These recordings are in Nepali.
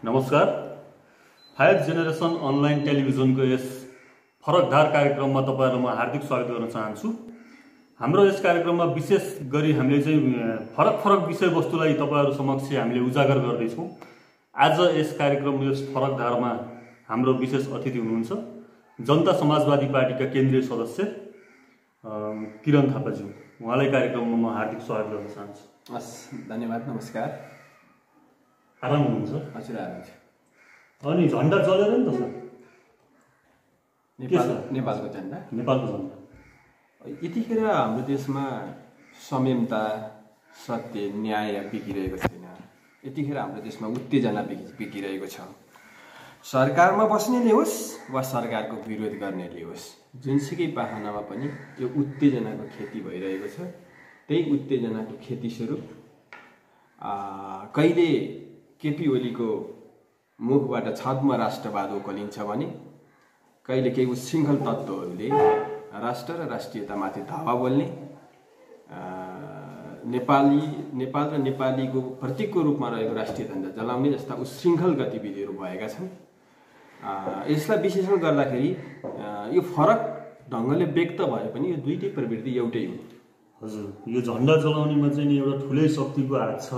नमस्कार। फाइभ जेनेरेसन अनलाइन टेलिभिजनको यस फरकधार कार्यक्रममा तपाईहरुमा हार्दिक स्वागत गर्न चाहन्छु। हाम्रो यस कार्यक्रममा विशेष गरी हामीले चाहिँ फरक विषयवस्तुलाई तपाईहरु समक्ष हामीले उजागर गर्दै छौं। आज यस कार्यक्रम यस फरकधारमा हाम्रो विशेष अतिथि हुनुहुन्छ जनता समाजवादी पार्टीका केन्द्रीय सदस्य किरण थापाज्यू। उहाँलाई कार्यक्रममा म हार्दिक स्वागत गर्न चाहन्छु। हस्, धन्यवाद। नमस्कार। आराम हुनुहुन्छ? हजुर, आराम छ। अनि झण्डा जलेर नि त सर? नेपालको झण्डा? नेपालको झण्डा। यतिखेर हाम्रो देशमा संयमता, सत्य, न्याय बिगिरहेको छैन। यतिखेर हाम्रो देशमा उत्तेजना बिगिरहेको छ। सरकारमा बस्नेले होस् वा सरकारको विरोध गर्नेले होस्, जुनसुकै पाहनामा पनि यो उत्तेजनाको खेती भइरहेको छ। त्यही उत्तेजनाको खेती स्वरूप कहिले केपी ओलीको मुखबाट छद्म राष्ट्रवाद उकलिन्छ भने कहिले केही उच्छृङ्खल तत्त्वहरूले राष्ट्र र राष्ट्रियतामाथि धावा बोल्ने, नेपाल र नेपालीको प्रतीकको रूपमा रहेको राष्ट्रिय झण्डा जलाउने जस्ता उच्छृङ्खल गतिविधिहरू भएका छन्। यसलाई विश्लेषण गर्दाखेरि यो फरक ढङ्गले व्यक्त भए पनि यो दुईटै प्रवृत्ति एउटै हो। हजुर, यो झण्डा जलाउनेमा चाहिँ एउटा ठुलै शक्तिको हात छ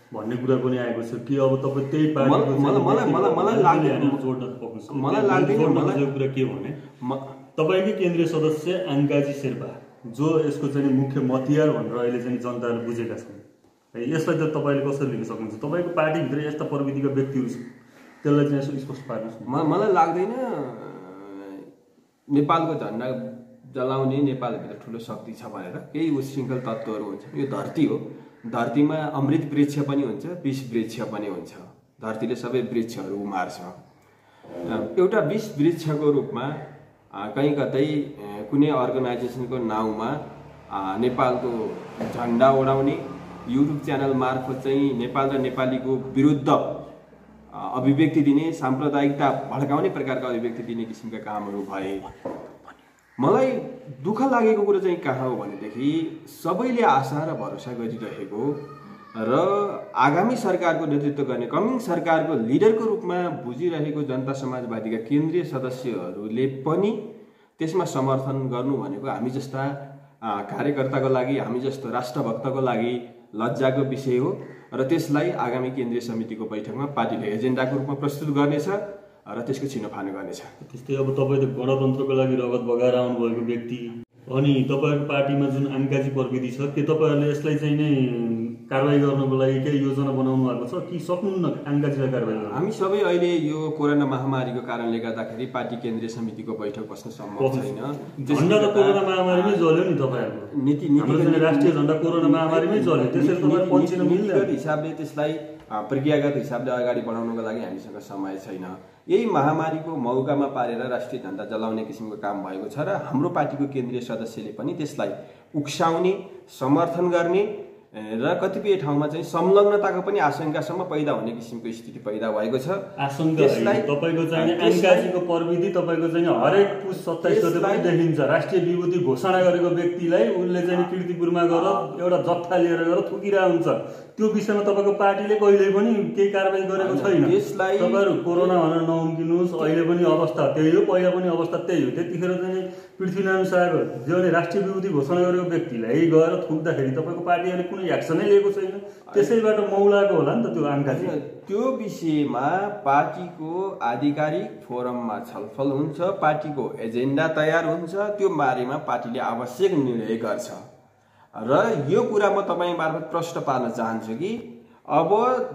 भन्ने कुरा पनि आएको छ कि अब तपाईँ त्यही पार्टीको मलाई लाग्दैन कुरा के भने तपाईकै केन्द्रीय सदस्य आङ्काजी शेर्पा जो यसको चाहिँ मुख्य मतियार भनेर अहिले चाहिँ जनताले बुझेका छन्। यसलाई त तपाईँले कसरी लिन सक्नुहुन्छ? तपाईँको पार्टीभित्र यस्ता प्रवृत्तिका व्यक्तिहरू छन्, त्यसलाई चाहिँ यसो स्पष्ट पार्नुहोस्। मलाई लाग्दैन नेपालको झण्डा जलाउने नेपालभित्र ठुलो शक्ति छ भनेर। केही उच्छृङ्खल तत्त्वहरू हुन्छ। यो धरती हो, धरतीमा अमृत वृक्ष पनि हुन्छ, विष वृक्ष पनि हुन्छ। धरतीले सबै वृक्षहरू उमार्छ। एउटा विष वृक्षको रूपमा कहीँ कतै कुनै अर्गनाइजेसनको नाउँमा नेपालको झण्डा ओडाउने, युट्युब च्यानल मार्फत चाहिँ नेपाल र नेपालीको विरुद्ध अभिव्यक्ति दिने, साम्प्रदायिकता भड्काउने प्रकारका अभिव्यक्ति दिने किसिमका कामहरू भए। मलाई दुःख लागेको कुरो चाहिँ कहाँ हो भनेदेखि सबैले आशा र भरोसा गरिरहेको र आगामी सरकारको नेतृत्व गर्ने, कमिङ सरकारको लिडरको रूपमा बुझिरहेको जनता समाजवादीका केन्द्रीय सदस्यहरूले पनि त्यसमा समर्थन गर्नु भनेको हामी जस्ता कार्यकर्ताको लागि, हामी जस्तो राष्ट्रभक्तको लागि लज्जाको विषय हो। र त्यसलाई आगामी केन्द्रीय समितिको बैठकमा पार्टीले एजेन्डाको रूपमा प्रस्तुत गर्नेछ र त्यसको छिनोफानो गर्नेछ। त्यस्तै अब तपाईँ त गणतन्त्रको लागि रगत बगाएर आउनुभएको व्यक्ति, अनि तपाईँको पार्टीमा जुन आङ्काजी प्रवृत्ति छ, के तपाईँहरूले यसलाई चाहिँ नै कारवाही गर्नको लागि केही योजना बनाउनु भएको छ कि सक्नुहुन्न आङ्काजीलाई कारवाही गर्न? हामी सबै अहिले यो कोरोना महामारीको कारणले गर्दाखेरि पार्टी केन्द्रीय समितिको बैठक बस्न सम्भव छैन। झण्डा त कोरोना महामारीमै जल्यो नि तपाईँहरूको। नीति राष्ट्रिय झण्डा कोरोना महामारीमै जल्यो, त्यसैले तपाईँ पन्छिन मिल्दैन हिसाबले त्यसलाई प्रक्रियागत हिसाबले अगाडि बढाउनको लागि हामीसँग समय छैन। यही महामारीको मौकामा पारेर राष्ट्रिय झण्डा जलाउने किसिमको काम भएको छ र हाम्रो पार्टीको केन्द्रीय सदस्यले पनि त्यसलाई उक्साउने, समर्थन गर्ने र कतिपय ठाउँमा चाहिँ संलग्नताको पनि आशंकासम्म पैदा हुने किसिमको स्थिति पैदा भएको छ। त्यसलाई तपाईँको चाहिँ आङ्काजीको प्रवृत्ति तपाईँको चाहिँ हरेक पुस 27 गते पनि देखिन्छ। राष्ट्रिय विभूति घोषणा गरेको व्यक्तिलाई उनले चाहिँ कीर्तिपुरमा गएर एउटा जत्था लिएर गएर थुकिरहेको हुन्छ। त्यो विषयमा तपाईँको पार्टीले कहिल्यै पनि केही कारबाही गरेको छैन। त्यसलाई तपाईँहरू कोरोना भनेर नउम्किनुहोस्, अहिले पनि अवस्था त्यही हो, पहिला पनि अवस्था त्यही हो। त्यतिखेर चाहिँ पृथ्वीनारायण शाहको जसले राष्ट्रिय विभूति घोषणा गरेको व्यक्तिलाई गएर थुक्दाखेरि तपाईँको पार्टीले कुनै एक्सनै लिएको छैन। त्यसैबाट मौलाको होला नि त त्यो आङ्काजी। त्यो विषयमा पार्टीको आधिकारिक फोरममा छलफल हुन्छ, पार्टीको एजेन्डा तयार हुन्छ, त्यो बारेमा पार्टीले आवश्यक निर्णय गर्छ। र यो कुरा म तपाईँ मार्फत प्रश्न पार्न चाहन्छु कि अब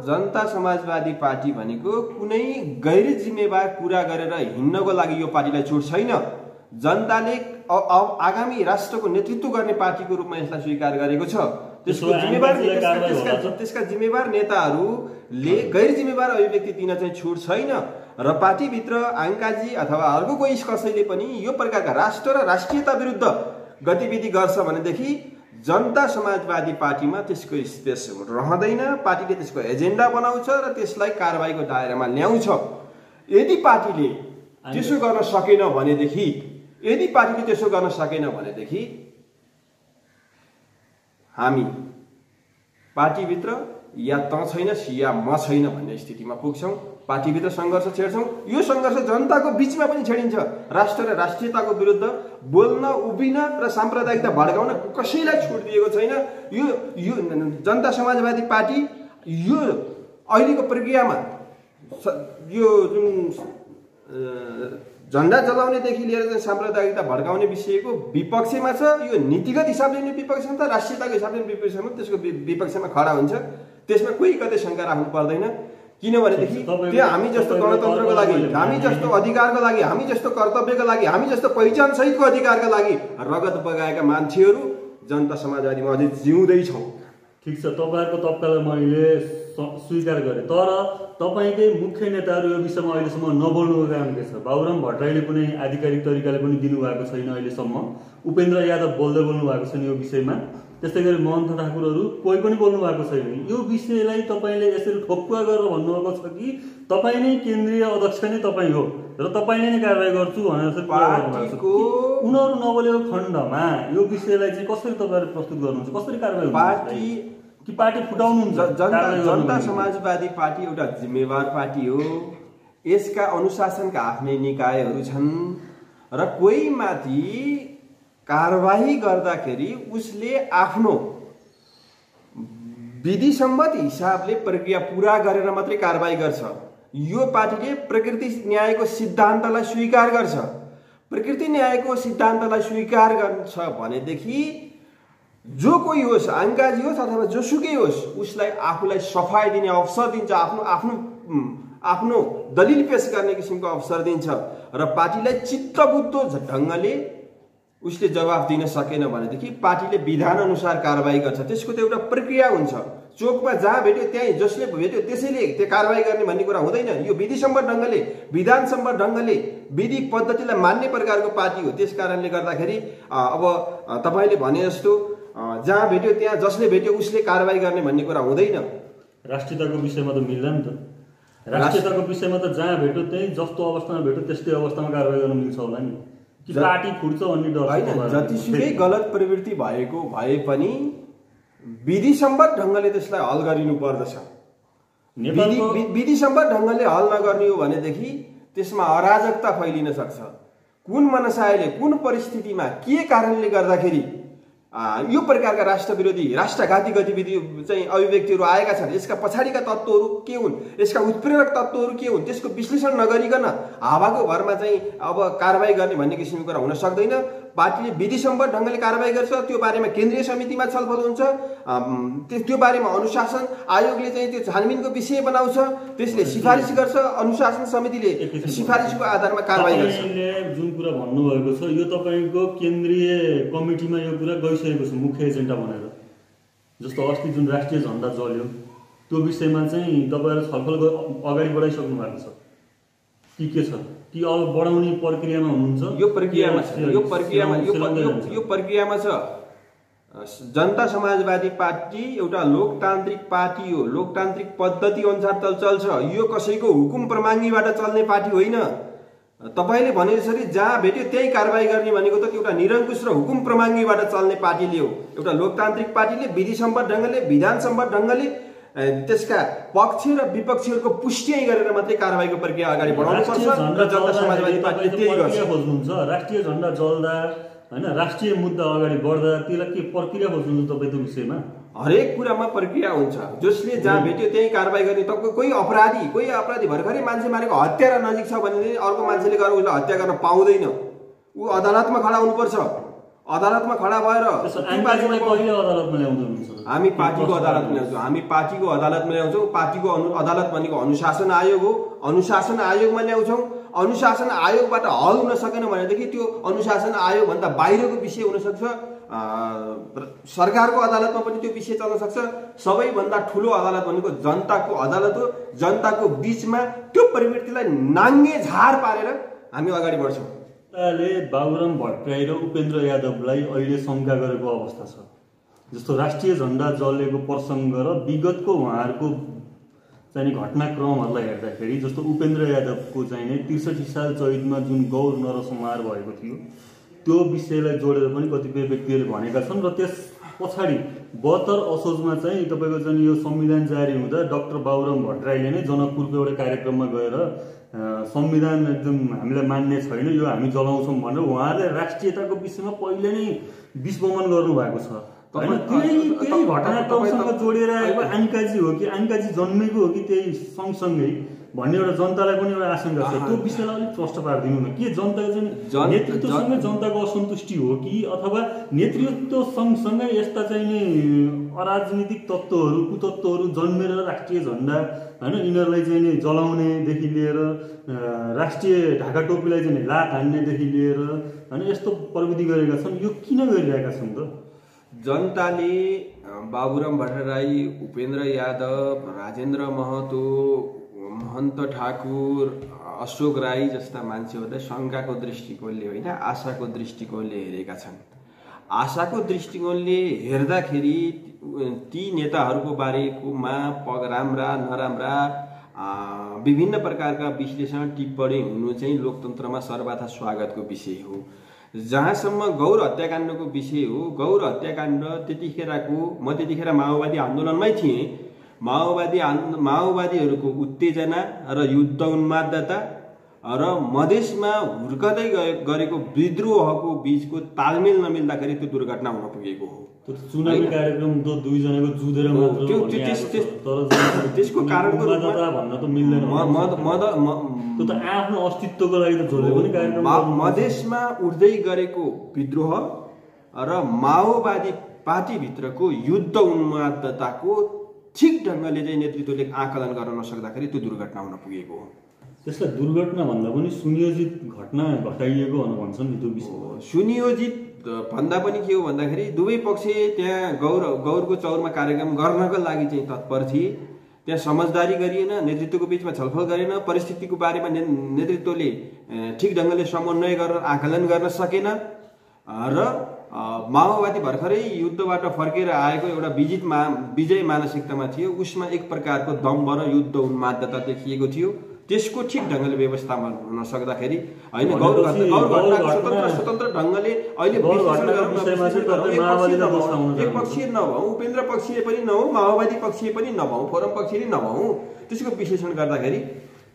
जनता समाजवादी पार्टी भनेको कुनै गैर जिम्मेवार कुरा गरेर हिँड्नको लागि यो पार्टीलाई छुट छैन। जनताले आगामी राष्ट्रको नेतृत्व गर्ने पार्टीको रूपमा यसलाई स्वीकार गरेको छ। त्यसका जिम्मेवार नेताहरूले गैर जिम्मेवार अभिव्यक्ति दिन चाहिँ छुट छैन। र पार्टीभित्र आङ्काजी अथवा अर्को कोही कसैले पनि यो प्रकारका राष्ट्र र राष्ट्रियता विरुद्ध गतिविधि गर्छ भनेदेखि जनता समाजवादी पार्टीमा त्यसको स्पेस रहँदैन। पार्टीले त्यसको एजेन्डा बनाउँछ र त्यसलाई कारबाहीको दायरामा ल्याउँछ। यदि पार्टीले त्यसो गर्न सकेन भनेदेखि हामी पार्टीभित्र या त छैनस् या म छैन भन्ने स्थितिमा पुग्छौँ। पार्टीभित्र सङ्घर्ष छेड्छौँ। यो सङ्घर्ष जनताको बिचमा पनि छेडिन्छ। राष्ट्र र राष्ट्रियताको विरुद्ध बोल्न, उभिन र साम्प्रदायिकता भड्काउन कसैलाई छुट दिएको छैन। यो जनता समाजवादी पार्टी यो अहिलेको प्रक्रियामा यो जुन झन्डा जलाउनेदेखि लिएर चाहिँ साम्प्रदायिकता भड्काउने विषयको विपक्षमा छ। यो नीतिगत हिसाबले नै विपक्षमा छ, राष्ट्रियताको हिसाबले विपक्षमा, त्यसको विपक्षमा खडा हुन्छ। त्यसमा कोही कतै शङ्का राख्नु पर्दैन। किनभनेदेखि त्यो हामी जस्तो गणतन्त्रको लागि, हामी जस्तो अधिकारको लागि, हामी जस्तो कर्तव्यको लागि, हामी जस्तो पहिचान सहितको अधिकारका लागि रगत बगाएका मान्छेहरू जनता समाजवादीमा अझै जिउँदैछौँ। ठिक छ, तपाईँहरूको तब्कालाई मैले स्वीकार गरेँ, तर तपाईँकै मुख्य नेताहरू यो विषयमा अहिलेसम्म नबोल्नुको कारण के छ? बाबुराम भट्टराईले कुनै आधिकारिक तरिकाले पनि दिनुभएको छैन अहिलेसम्म। उपेन्द्र यादव बोल्दै बोल्नु भएको छैन यो विषयमा। त्यस्तै गरी महन्त ठाकुरहरू कोही पनि बोल्नु भएको छैन। यो विषयलाई तपाईँले यसरी ठोक्कुवा गरेर भन्नुभएको छ कि तपाईँ नै केन्द्रीय अध्यक्ष नै तपाईँ हो र तपाईँले नै कारवाही गर्छु भनेर उनीहरू नबोलेको खण्डमा यो विषयलाई चाहिँ कसरी तपाईँहरू प्रस्तुत गर्नुहुन्छ? कसरी कारवाही कि पार्टी फुटाउनुहुन्छ? जनता समाजवादी पार्टी एउटा जिम्मेवार पार्टी हो। यसका अनुशासनका आफ्नै निकायहरू छन् र कोही माथि कारवाही गर्दाखेरि उसले आफ्नो विधिसम्मत हिसाबले प्रक्रिया पुरा गरेर मात्रै कारवाही गर्छ। यो पार्टीले प्रकृति न्यायको सिद्धान्तलाई स्वीकार गर्छ। प्रकृति न्यायको सिद्धान्तलाई स्वीकार गर्छ भनेदेखि जो कोही होस्, अङ्गाजी होस् अथवा जोसुकै होस्, उसलाई आफूलाई सफाई दिने अवसर दिन्छ, आफ्नो दलिल पेश गर्ने किसिमको अवसर दिन्छ र पार्टीलाई चित्तबुद्ध ढङ्गले उसले जवाफ दिन सकेन भनेदेखि पार्टीले विधान अनुसार कारवाही गर्छ। त्यसको त एउटा प्रक्रिया हुन्छ। चोकमा जहाँ भेट्यो त्यहीँ जसले भेट्यो त्यसैले त्यो कारवाही गर्ने भन्ने कुरा हुँदैन। यो विधिसम्मत ढङ्गले, विधानसम्मत ढङ्गले, विधि पद्धतिलाई मान्ने प्रकारको पार्टी हो। त्यस कारणले गर्दाखेरि अब तपाईँले भने जस्तो जहाँ भेट्यो त्यहाँ जसले भेट्यो उसले कारवाही गर्ने भन्ने कुरा हुँदैन। राष्ट्रियताको विषयमा त मिल्दैन नि त। राष्ट्रियताको विषयमा त जहाँ भेट्यो त्यही जस्तो अवस्थामा भेट्यो त्यस्तै अवस्थामा कारवाही गर्न मिल्छ होला नि। कि पार्टी फुट्छ भन्ने डर होइन। जतिसुकै गलत प्रवृत्ति भएको भए पनि विधिसम्मत ढङ्गले त्यसलाई हल गरिनु पर्दछ। विधिसम्मत ढङ्गले हल नगर्ने हो भनेदेखि त्यसमा अराजकता फैलिन सक्छ। कुन मनसायले कुन परिस्थितिमा के कारणले गर्दाखेरि यो प्रकारका राष्ट्र विरोधी, राष्ट्रघाती गतिविधि चाहिँ अभिव्यक्तिहरू आएका छन्, यसका पछाडिका तत्त्वहरू के हुन्, यसका उत्प्रेरक तत्त्वहरू के हुन्, त्यसको विश्लेषण नगरिकन हावाको भरमा चाहिँ अब कारवाही गर्ने भन्ने किसिमको कुरा हुन सक्दैन। पार्टीले विधिसम्मत ढङ्गले कारवाही गर्छ। त्यो बारेमा केन्द्रीय समितिमा छलफल हुन्छ। त्यो बारेमा अनुशासन आयोगले चाहिँ त्यो छानबिनको विषय बनाउँछ। त्यसले सिफारिस गर्छ। अनुशासन समितिले सिफारिसको आधारमा कारवाही गर्छ। जुन कुरा भन्नुभएको छ यो तपाईँको केन्द्रीय कमिटीमा यो कुरा गइसकेको छ मुख्य एजेन्डा भनेर। जस्तो अस्ति जुन राष्ट्रिय झन्डा जल्यो त्यो विषयमा चाहिँ तपाईँहरू छलफल अगाडि बढाइसक्नु भएको छ कि के छ? कि अब बढाउने प्रक्रियामा हुनुहुन्छ? यो प्रक्रियामा छ। जनता समाजवादी पार्टी एउटा लोकतान्त्रिक पार्टी हो। लोकतान्त्रिक पद्धति अनुसार चल्छ। यो कसैको हुकुम प्रमाङ्गीबाट चल्ने पार्टी होइन। तपाईँले भने जसरी जहाँ भेट्यो त्यही कारवाही गर्ने भनेको त एउटा निरङ्कुश र हुकुम प्रमाङ्गीबाट चल्ने पार्टीले हो। एउटा लोकतान्त्रिक पार्टीले विधिसम्मत ढङ्गले, विधानसम्मत ढङ्गले त्यसका पक्ष र विपक्षीहरूको पुष्टि गरेर मात्रै कारवाहीको प्रक्रिया अगाडि बढाउनुपर्छ र जनता समाजवादी पार्टीले त्यही गर्छ। खोज्नुहुन्छ राष्ट्रिय झन्डा जल्दा हैन, राष्ट्रिय मुद्दा अगाडि बढ्दा त्यसलाई के प्रक्रिया खोज्नुहुन्छ तपाईँ त्यो विषयमा? हरेक कुरामा प्रक्रिया हुन्छ। जसले जहाँ भेट्यो त्यही कारवाही गर्ने। कोही अपराधी भर्खरै मान्छे मारेको हत्यारा नजिक छ भने अर्को मान्छेले गएर उसलाई हत्या गर्न पाउँदैन। ऊ अदालतमा खडा हुनुपर्छ। अदालतमा खडा भएर हामी पार्टीको अदालतमा ल्याउँछौँ। हामी पार्टीको अदालतमा ल्याउँछौँ। पार्टीको अदालत भनेको अनुशासन आयोग हो। अनुशासन आयोगमा ल्याउँछौँ। अनुशासन आयोगबाट हल हुन सकेन भनेदेखि त्यो अनुशासन आयोगभन्दा बाहिरको विषय हुनसक्छ। सरकारको अदालतमा पनि त्यो विषय चल्न सक्छ। सबैभन्दा ठुलो अदालत भनेको जनताको अदालत हो। जनताको बिचमा त्यो प्रवृत्तिलाई नाङ्गे झार पारेर हामी अगाडि बढ्छौँ। बाबुराम भट्टराई र उपेन्द्र यादवलाई अहिले शङ्का गरेको अवस्था छ। जस्तो राष्ट्रिय झन्डा जलेको प्रसङ्ग र विगतको उहाँहरूको चाहिँ घटनाक्रमहरूलाई हेर्दाखेरि जस्तो उपेन्द्र यादवको चाहिँ 63 साल चैतमा जुन गौर नरसंहार भएको थियो त्यो विषयलाई जोडेर पनि कतिपय व्यक्तिहरूले भनेका छन् र त्यस पछाडि 72 असोजमा चाहिँ तपाईँको चाहिँ यो संविधान जारी हुँदा डाक्टर बाबुराम भट्टराईले नै जनकपुरको एउटा कार्यक्रममा गएर संविधान एकदम हामीलाई मान्ने छैन, यो हामी जलाउँछौँ भनेर उहाँले राष्ट्रियताको विषयमा पहिले नै विस्फोमन गर्नुभएको छ होइन। त्यही घटनाक्रमसँग जोडेर आएको आन्काजी हो कि आन्काजी जन्मेको हो कि त्यही सँगसँगै भन्ने एउटा जनतालाई पनि एउटा आशंका छ। त्यो विषयलाई अलिक प्रश्न पारिदिनु न, के जनताको चाहिँ नेतृत्वसँगै जनताको असन्तुष्टि हो कि अथवा नेतृत्व सँगसँगै यस्ता चाहिँ नि अराजनीतिक तत्त्वहरू कुतत्त्वहरू जन्मेर राष्ट्रिय झन्डा होइन यिनीहरूलाई चाहिँ नि जलाउनेदेखि लिएर राष्ट्रिय ढाका टोपीलाई चाहिँ लात हान्नेदेखि लिएर होइन यस्तो प्रविधि गरेका छन्, यो किन गरिरहेका छन् त? जनताले बाबुराम भट्टराई, उपेन्द्र यादव, राजेन्द्र महतो, महन्त ठाकुर, अशोक राई जस्ता मान्छेहरूलाई शङ्काको दृष्टिकोणले होइन आशाको दृष्टिकोणले हेरेका छन्। आशाको दृष्टिकोणले हेर्दाखेरि ती नेताहरूको बारेमा राम्रा नराम्रा विभिन्न प्रकारका विश्लेषण टिप्पणी हुनु चाहिँ लोकतन्त्रमा सर्वथा स्वागतको विषय हो। जहाँसम्म गौर हत्याकाण्डको विषय हो, गौर हत्याकाण्ड म त्यतिखेर माओवादी आन्दोलनमै थिएँ। माओवादीहरूको उत्तेजना र युद्ध उन्मादता र मधेसमा हुर्कदै गरेको विद्रोहको बीचको तालमेल नमिल्दाखेरि त्यो दुर्घटना हुन पुगेको हो। चुनावी कार्यक्रम त दुईजनाको जुधेर मात्र त्यसको कारणको भन्न त मिल्दैन। त्यो त आफ्नो अस्तित्वको लागि त जोडेको नि कार्यक्रम। मधेसमा उठ्दै गरेको विद्रोह र माओवादी पार्टीभित्रको युद्ध उन्मादताको ठिक ढङ्गले चाहिँ नेतृत्वले आकलन गर्न नसक्दाखेरि त्यो दुर्घटना हुन पुगेको हो। त्यसलाई दुर्घटना भन्दा पनि सुनियोजित घटना घटाइएको भन्छन् नि। त्यो विषय सुनियोजित भन्दा पनि के हो भन्दाखेरि दुवै पक्ष त्यहाँ गौरको चौरमा कार्यक्रम गर्नको लागि चाहिँ तत्पर थिए। त्यहाँ समझदारी गरिएन, नेतृत्वको बिचमा छलफल गरेन, परिस्थितिको बारेमा नेतृत्वले ठिक ढङ्गले समन्वय गरेर आकलन गर्न सकेन र माओवादी भर्खरै युद्धबाट फर्केर आएको एउटा विजय मानसिकतामा थियो। उसमा एक प्रकारको दम्भ र युद्ध उन्मादता देखिएको थियो। त्यसको ठिक ढङ्गले व्यवस्थापन हुन सक्दाखेरि होइन स्वतन्त्र ढङ्गले अहिले एकपक्षीय नभऊ, उपेन्द्र पक्षीय पनि नभऊ, माओवादी पक्षीय पनि नभऊ, फोरम पक्षीय नभऊ, त्यसको विश्लेषण गर्दाखेरि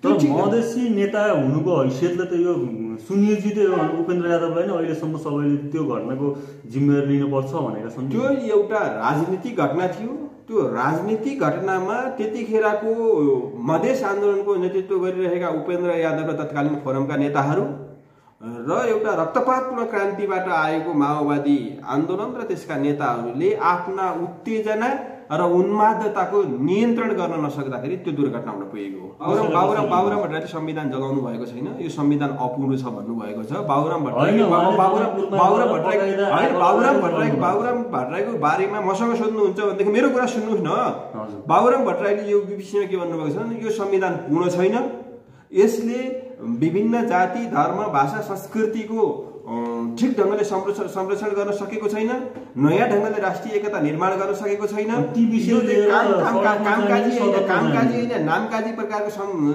मधेसी नेता हुनुको हैसियतले त यो सुनियोजित उपेन्द्र यादवलाई नै अहिलेसम्म सबैले त्यो घटनाको जिम्मेवारी लिनुपर्छ भनेका छन्। त्यो एउटा राजनीतिक घटना थियो। त्यो राजनीतिक घटनामा त्यतिखेरको मधेस आन्दोलनको नेतृत्व गरिरहेका उपेन्द्र यादव र तत्कालीन फोरमका नेताहरू र एउटा रक्तपातपूर्ण क्रान्तिबाट आएको माओवादी आन्दोलन र त्यसका नेताहरूले आफ्ना उत्तेजना र उन्मादताको नियन्त्रण गर्न नसक्दाखेरि त्यो दुर्घटना हुन पुगेको हो। बाबुराम भट्टराईले संविधान जलाउनु भएको छैन, यो संविधान अपूर्ण छ भन्नुभएको छ। बाबुराम भट्टराईको बारेमा मसँग सोध्नुहुन्छ भनेदेखि मेरो कुरा सुन्नुहोस् न। बाबुराम भट्टराईले यो विषयमा के भन्नुभएको छ भने यो संविधान पूर्ण छैन, यसले विभिन्न जाति धर्म भाषा संस्कृतिको ठिक ढङ्गले संरक्षण गर्न सकेको छैन, नयाँ ढङ्गले राष्ट्रिय एकता निर्माण गर्न सकेको छैन, कामकाजी होइन नामकाजी प्रकारको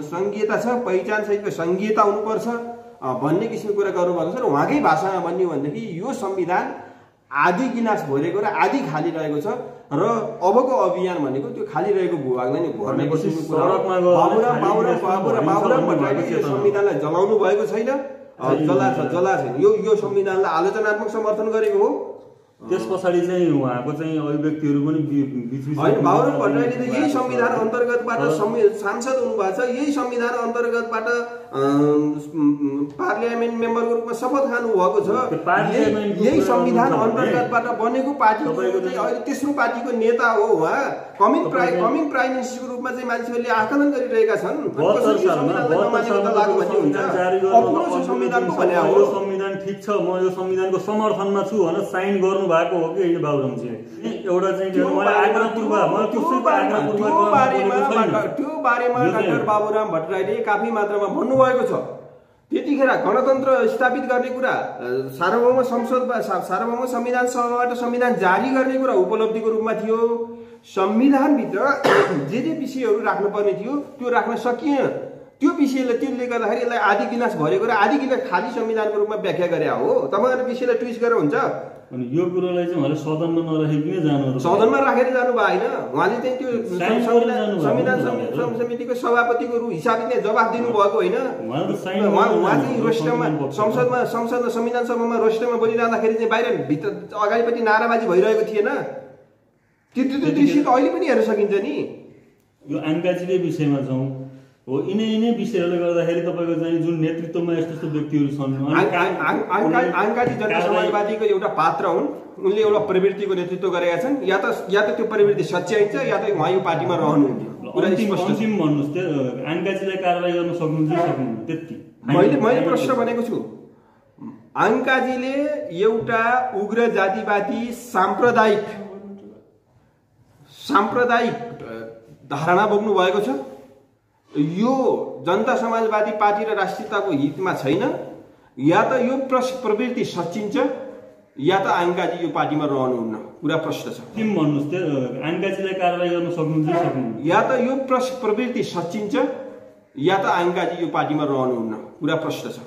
संघीयता छ, पहिचान सहितको संघीयता हुनुपर्छ भन्ने किसिमको कुरा गर्नुभएको छ। र उहाँकै भाषामा भन्यो भनेदेखि यो संविधान आधी गिलास भरेको र आधी खाली रहेको छ र अबको अभियान भनेको त्यो खाली रहेको भूभागलाई नै भर्ने किसिमको कुरा। बाबुराम भट्टराईले यो संविधानलाई जलाउनु भएको छैन, जला छैन, यो संविधानलाई आलोचनात्मक समर्थन गरेको हो। त्यस पछाडि चाहिँ उहाँको चाहिँ अभिव्यक्तिहरू पनि बाबुराम भट्टराईले त यही संविधान अन्तर्गतबाट सांसद हुनुभएको छ, यही संविधान अन्तर्गतबाट पार्लियामेन्ट मेम्बरको रूपमा शपथ खानु भएको छ। यही संविधान अन्तर्गतबाट बनेको पार्टीको अहिले तेस्रो पार्टीको नेता हो उहाँ। कमिङ प्राइम मिनिस्टरको रूपमा चाहिँ मान्छेहरूले आकलन गरिरहेका छन्। संविधान ठिक छ, म यो संविधानको समर्थनमा छु भनेर साइन गर्नु भएको हो कि होइन बाबुरामजीले? एउटा चाहिँ त्यो बारेमा डाक्टर बाबुराम भट्टराईले काफी मात्रामा भन्नुभएको छ। त्यतिखेर गणतन्त्र स्थापित गर्ने कुरा, सार्वभौम संविधान सभाबाट संविधान जारी गर्ने कुरा उपलब्धिको रूपमा थियो। संविधानभित्र जे विषयहरू राख्नुपर्ने थियो त्यो राख्न सकिएन। त्यो विषयले त्यसले गर्दाखेरि यसलाई आदि गिलास भरेको र आदि गिलास खाली संविधानको रूपमा व्याख्या गरे हो। तपाईँहरू विषयलाई ट्विस्ट गरेर हुन्छ। अनि यो कुरोलाई चाहिँ उहाँले सदनमा नराखिकन जानु, सदनमा राखेर जानु भएन। उहाँले चाहिँ त्यो संविधान समितिको सभापतिको हिसाबले जवाफ दिनुभएको होइन। उहाँ चाहिँ रोस्टरमा संसदमा संविधान सभामा रोस्टरमा बोलिरहँदाखेरि चाहिँ बाहिर भित्र अगाडिपट्टि नाराबाजी भइरहेको थिएन। त्यो दृश्य त अहिले पनि हेर्न सकिन्छ नि। यो आङ्काजीले विषयमा जाउँ हो, यिनै विषयहरूले गर्दाखेरि तपाईँको चाहिँ जुन नेतृत्वमा यस्तो यस्तो व्यक्तिहरू छन्। आङ्काजी जनता समाजवादीको एउटा पात्र हुन्। उनले एउटा प्रवृत्तिको नेतृत्व गरेका छन्। या त त्यो प्रवृत्ति सच्याइन्छ या त उहाँ यो पार्टीमा रहनुहुन्थ्यो। अन्तिम भन्नुहोस्, त्यो आङ्काजीलाई कारबाही गर्न सक्नुहुन्छ सक्नुहुन्न त्यति? मैले प्रश्न भनेको छु, आङ्काजीले एउटा उग्र जातिवादी साम्प्रदायिक धारणा बोक्नु भएको छ। यो जनता समाजवादी पार्टी र राष्ट्रियताको हितमा छैन। या त यो प्रवृत्ति सचिन्छ या त आङ्काजी यो पार्टीमा रहनुहुन्न। पुरा प्रश्न छ। अन्तिम भन्नुहोस्, त्यो आङ्काजीलाई कारबाही गर्न सक्नुहुन्छ सक्नुहुन्न? या त यो प्रवृत्ति सचिन्छ या त आङ्काजी यो पार्टीमा रहनुहुन्न। पुरा प्रश्न छ।